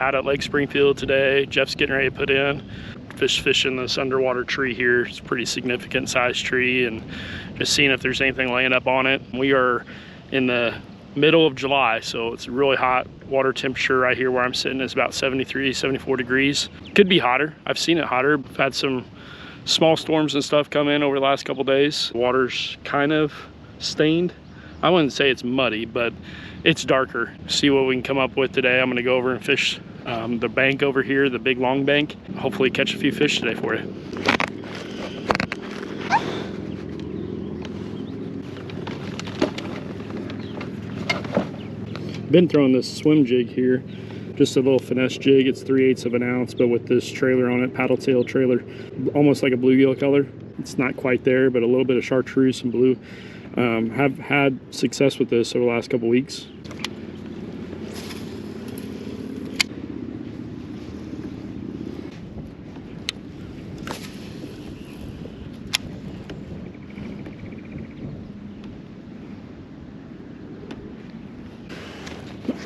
out at Lake Springfield today. Jeff's getting ready to put in. Fishing this underwater tree here. It's a pretty significant sized tree, and just seeing if there's anything laying up on it. We are in the middle of July, so it's really hot. Water temperature right here where I'm sitting is about 73, 74 degrees. Could be hotter. I've seen it hotter. I've had some small storms and stuff come in over the last couple days. Water's kind of stained. I wouldn't say it's muddy, but it's darker. See what we can come up with today. I'm gonna go over and fish the bank over here, the big long bank. Hopefully catch a few fish today for you. Been throwing this swim jig here, just a little finesse jig. It's 3/8 of an ounce, but with this trailer on it, paddle tail trailer, almost like a bluegill color. It's not quite there, but a little bit of chartreuse and blue. Have had success with this over the last couple weeks.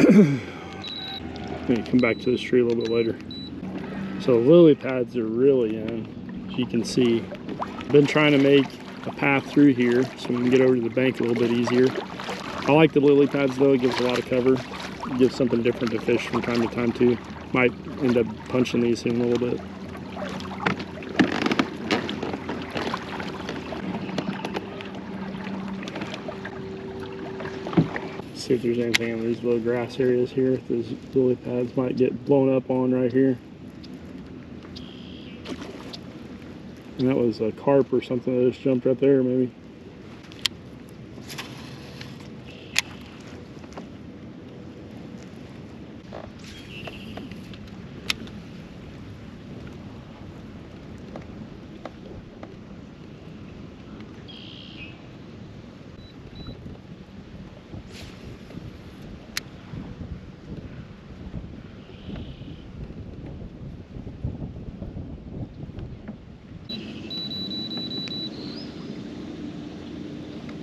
I'm gonna come back to this tree a little bit later. So the lily pads are really in, as you can see. Been trying to make a path through here so we can get over to the bank a little bit easier. I like the lily pads though, it gives a lot of cover. It gives something different to fish from time to time too. Might end up punching these in a little bit. See if there's anything in these little grass areas here. Those lily pads might get blown up on right here. And that was a carp or something that just jumped right there, maybe.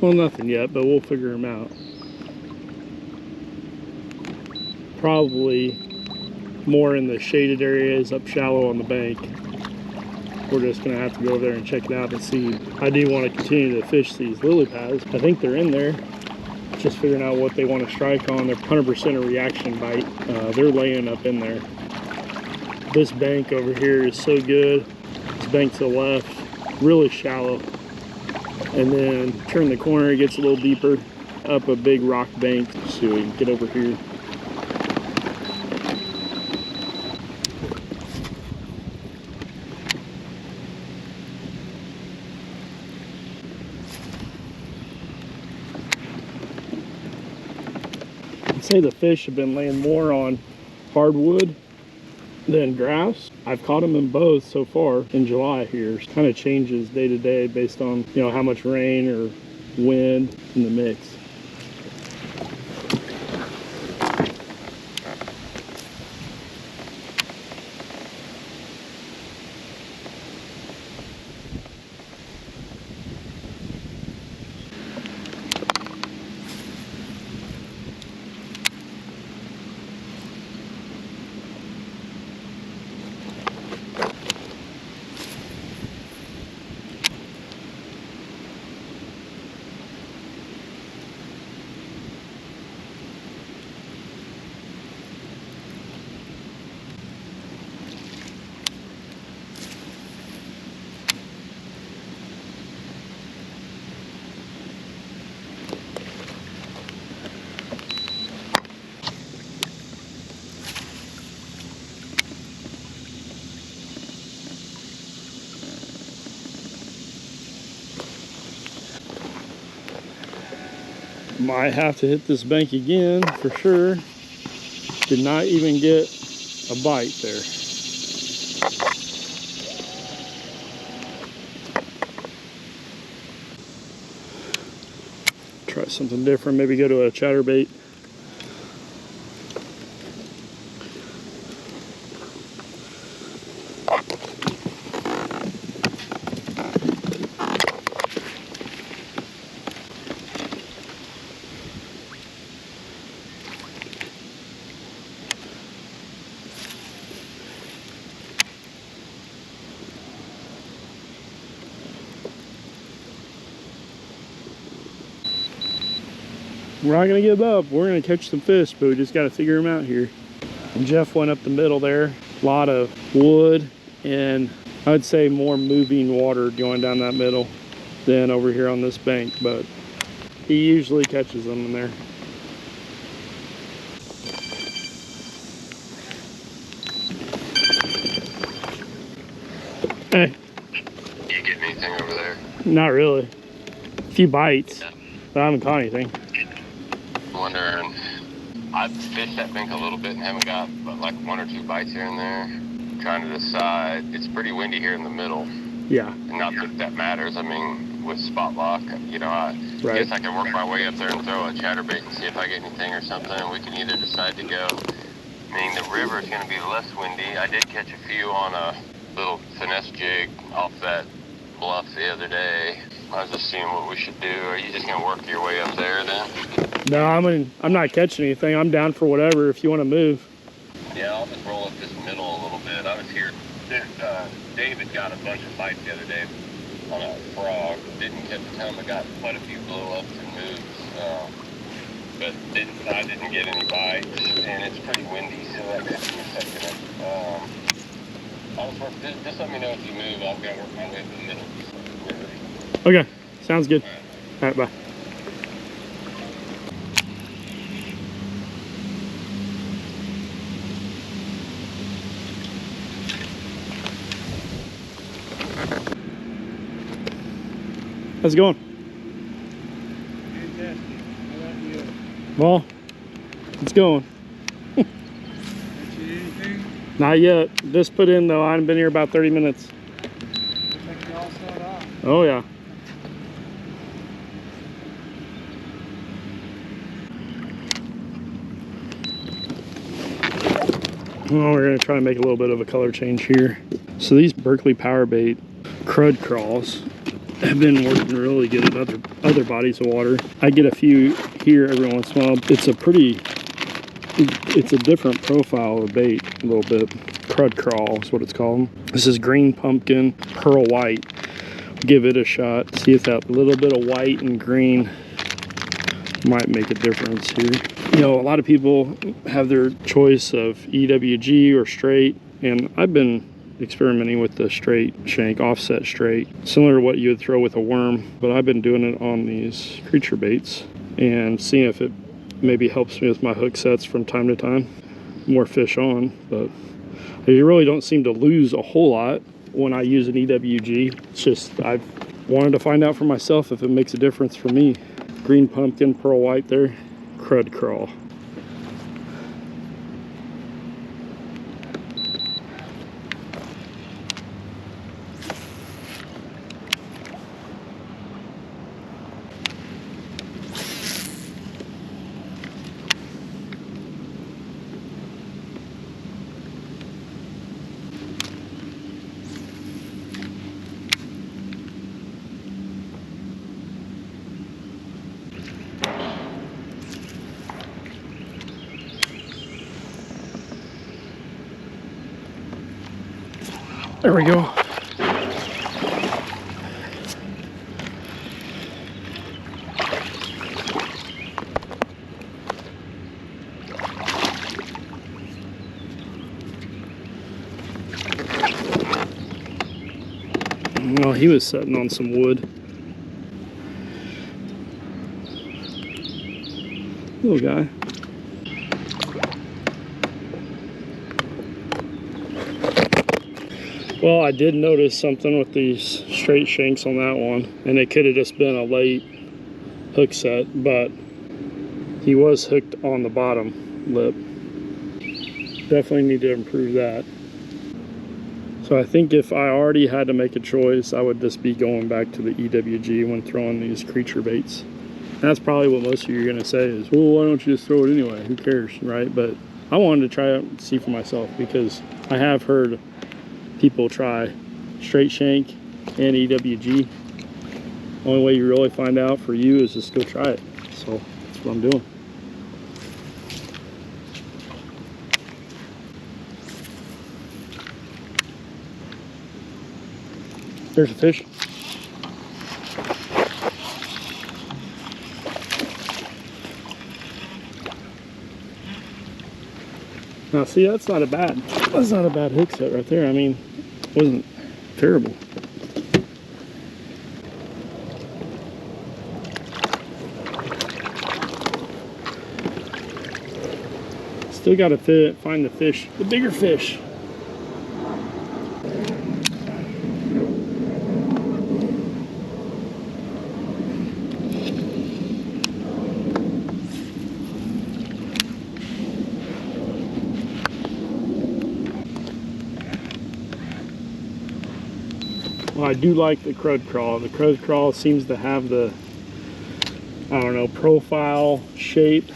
Well, nothing yet, but we'll figure them out. Probably more in the shaded areas up shallow on the bank. We're just gonna have to go over there and check it out and see. I do want to continue to fish these lily pads. I think they're in there. Just figuring out what they want to strike on. They're 100% a reaction bite. They're laying up in there. This bank over here is so good. This bank to the left, really shallow. And then turn the corner, it gets a little deeper, up a big rock bank. So we can get over here. I'd say the fish have been laying more on hardwood than grass. I've caught them in both so far in July here. It kind of changes day to day based on, you know, how much rain or wind in the mix. Might have to hit this bank again for sure. Did not even get a bite there. Try something different, maybe go to a chatterbait. We're not gonna give up. We're gonna catch some fish, but we just gotta figure them out here. And Jeff went up the middle there. A lot of wood, and I would say more moving water going down that middle than over here on this bank, but he usually catches them in there. Hey. You get anything over there? Not really. A few bites, yeah. But I haven't caught anything. Wondering, I've fished that bank a little bit and haven't got but like 1 or 2 bites here and there. Trying to decide. It's pretty windy here in the middle. Yeah. And not that matters. I mean, with spot lock, you know, I guess I can work my way up there and throw a chatterbait and see if I get anything or something. And we can either decide to go. I mean, the river is going to be less windy. I did catch a few on a little finesse jig off that bluff the other day. I was just seeing what we should do. Are you just going to work your way up there then? No, I'm not catching anything. I'm down for whatever if you want to move. Yeah, I'll just roll up this middle a little bit. I was here. David got a bunch of bites the other day on a frog. Didn't catch him. I got quite a few blow-ups and moves. But I didn't get any bites. And it's pretty windy, so that could be a second. Just let me know if you move. I've got to work my way up the middle. Okay, sounds good. All right, bye. How's it going? Fantastic. How about you? Well, it's going. Did you do anything? Not yet. Just put in though. I haven't been here about 30 minutes. Looks like you're all set off. Oh yeah. Well, we're gonna try to make a little bit of a color change here. So these Berkeley power bait crud crawls have been working really good at other bodies of water. I get a few here every once in a while. It's a different profile of bait a little bit. Crud crawl is what it's called. This is green pumpkin, pearl white. Give it a shot. See if that little bit of white and green might make a difference here. You know, a lot of people have their choice of EWG or straight, and I've been experimenting with the straight shank, offset straight, similar to what you would throw with a worm, but I've been doing it on these creature baits and seeing if it maybe helps me with my hook sets from time to time. More fish on, but you really don't seem to lose a whole lot when I use an EWG. It's just I've wanted to find out for myself if it makes a difference for me. Green pumpkin, pearl white there, crud crawl. There we go. Well, he was sitting on some wood. Little guy. Well, I did notice something with these straight shanks on that one, and it could have just been a late hook set, but he was hooked on the bottom lip. Definitely need to improve that. So I think if I already had to make a choice, I would just be going back to the EWG when throwing these creature baits. And that's probably what most of you are going to say is, well, why don't you just throw it anyway? Who cares, right? But I wanted to try it and see for myself, because I have heard people try straight shank and EWG. Only way you really find out for you is just go try it. So that's what I'm doing. There's a fish. Now see, that's not a bad hook set right there. I mean, it wasn't terrible. Still got to find the fish, the bigger fish. Well, I do like the crud crawl. The crud crawl seems to have the, I don't know, profile, shape,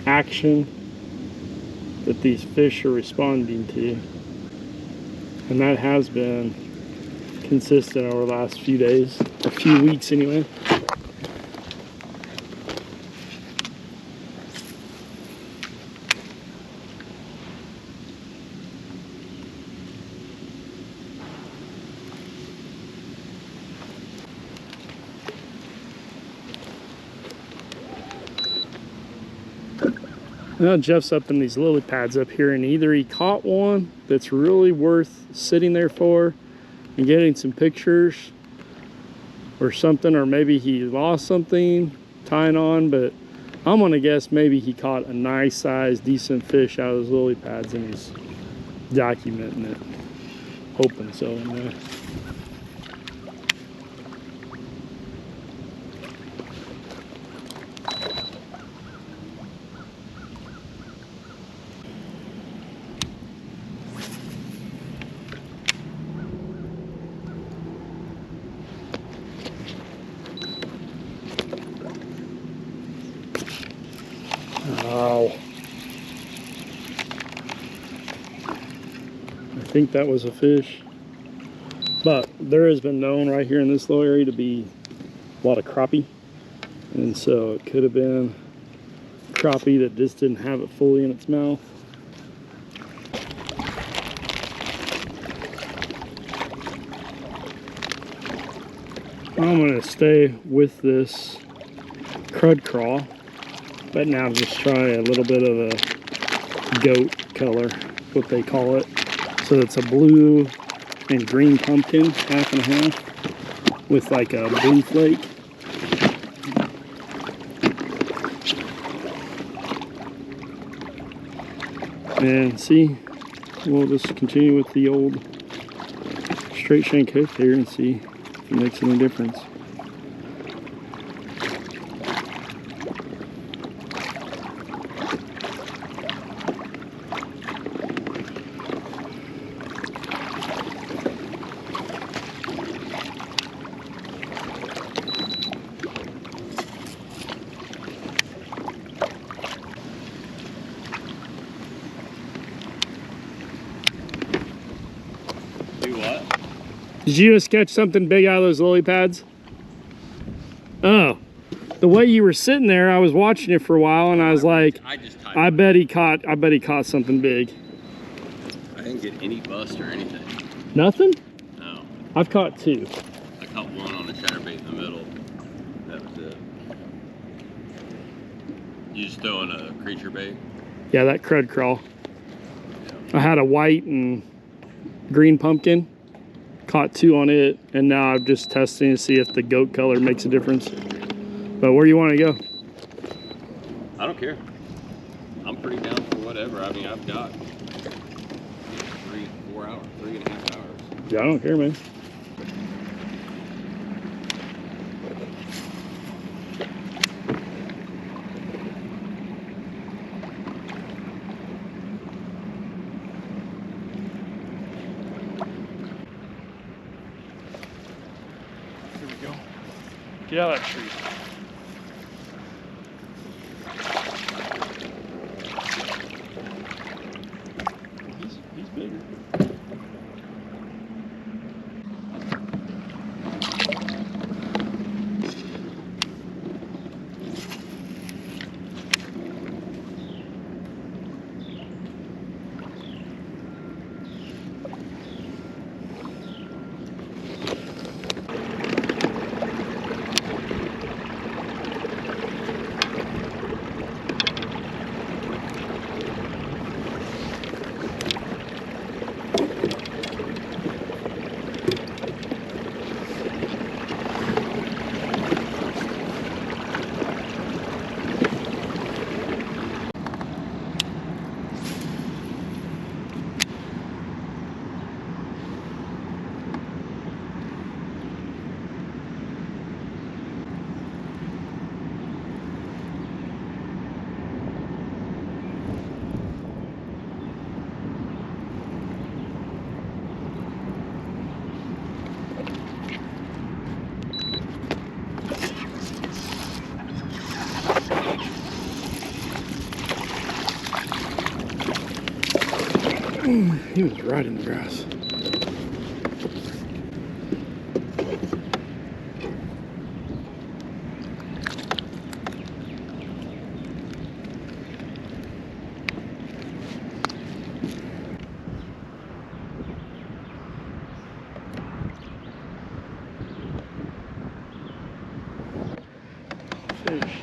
action that these fish are responding to. And that has been consistent over the last few days, a few weeks anyway. Now Jeff's up in these lily pads up here, and either he caught one that's really worth sitting there for and getting some pictures or something, or maybe he lost something tying on, but I'm gonna guess maybe he caught a nice sized decent fish out of those lily pads and he's documenting it, hoping so anyway. Wow. I think that was a fish. But there has been known right here in this little area to be a lot of crappie. And so it could have been crappie that just didn't have it fully in its mouth. I'm going to stay with this crud crawl, but now just try a little bit of a goat color, what they call it. So it's a blue and green pumpkin, half and a half, with like a blue flake. And see, we'll just continue with the old straight shank hook here and see if it makes any difference. Do what? Did you just catch something big out of those lily pads? Oh, the way you were sitting there, I was watching it for a while, and I was like, I bet he caught something big. I didn't get any bust or anything. Nothing? No. I've caught two. I caught one on a chatterbait in the middle. That was it. You just throwing a creature bait? Yeah, that crud crawl. I had a white and green pumpkin, caught two on it, and now I'm just testing to see if the goat color makes a difference. But where do you want to go? I don't care. I'm pretty down for whatever. I mean, I've got 3-4 hours, 3.5 hours. Yeah, I don't care, man. Here we go. Get out of that tree. He's bigger. He was right in the grass. Fish.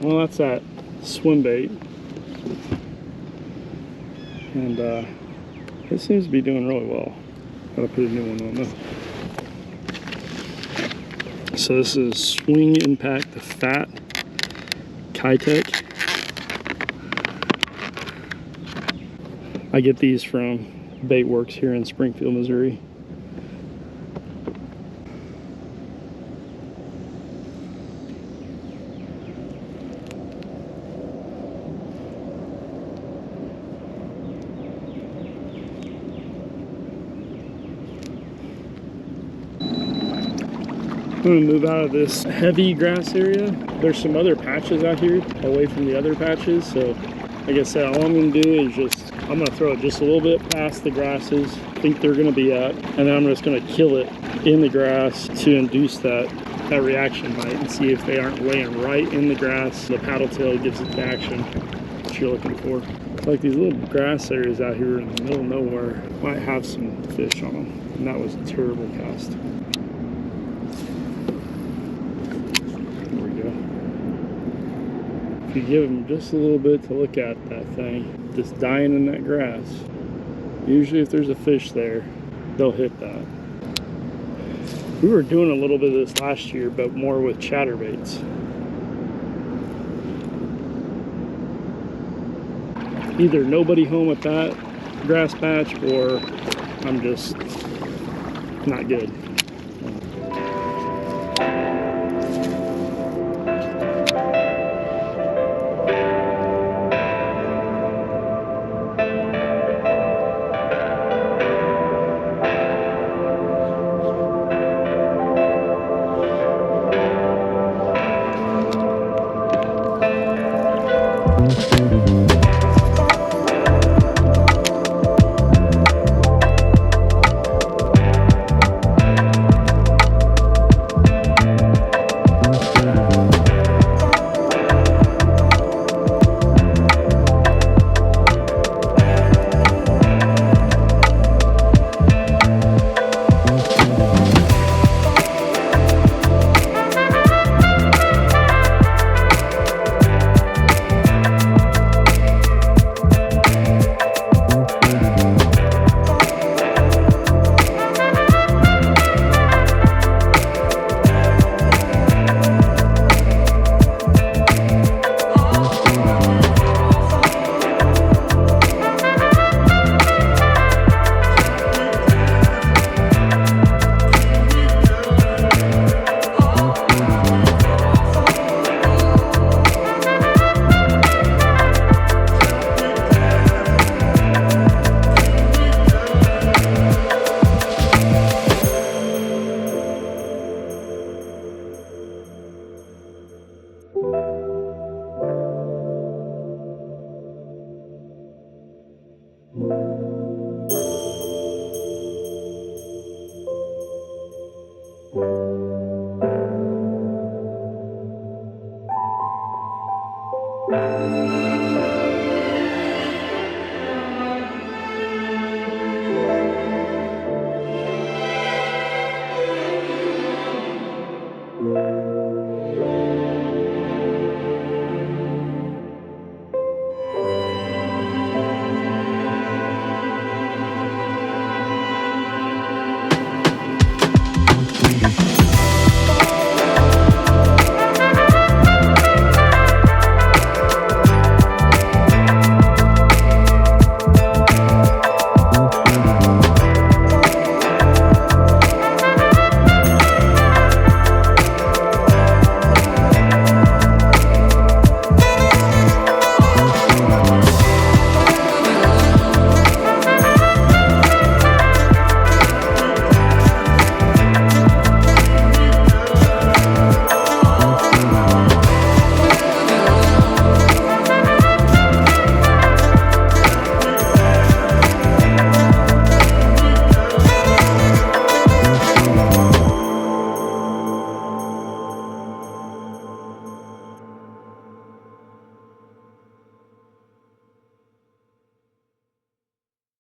Well, that's that swim bait, and it seems to be doing really well. Gotta put a new one on though. So this is Swing Impact, the fat Kitech. I get these from Bait Works here in Springfield, Missouri. I'm gonna move out of this heavy grass area. There's some other patches out here away from the other patches. So like I said, all I'm gonna do is I'm gonna throw it just a little bit past the grasses I think they're gonna be at, and then I'm just gonna kill it in the grass to induce that reaction height and see if they aren't laying right in the grass. The paddle tail gives it the action that you're looking for. It's like these little grass areas out here in the middle of nowhere might have some fish on them, and that was a terrible cast. If you give them just a little bit to look at that thing, just dying in that grass, usually if there's a fish there, they'll hit that. We were doing a little bit of this last year, but more with chatterbaits. Either nobody home at that grass patch, or I'm just not good.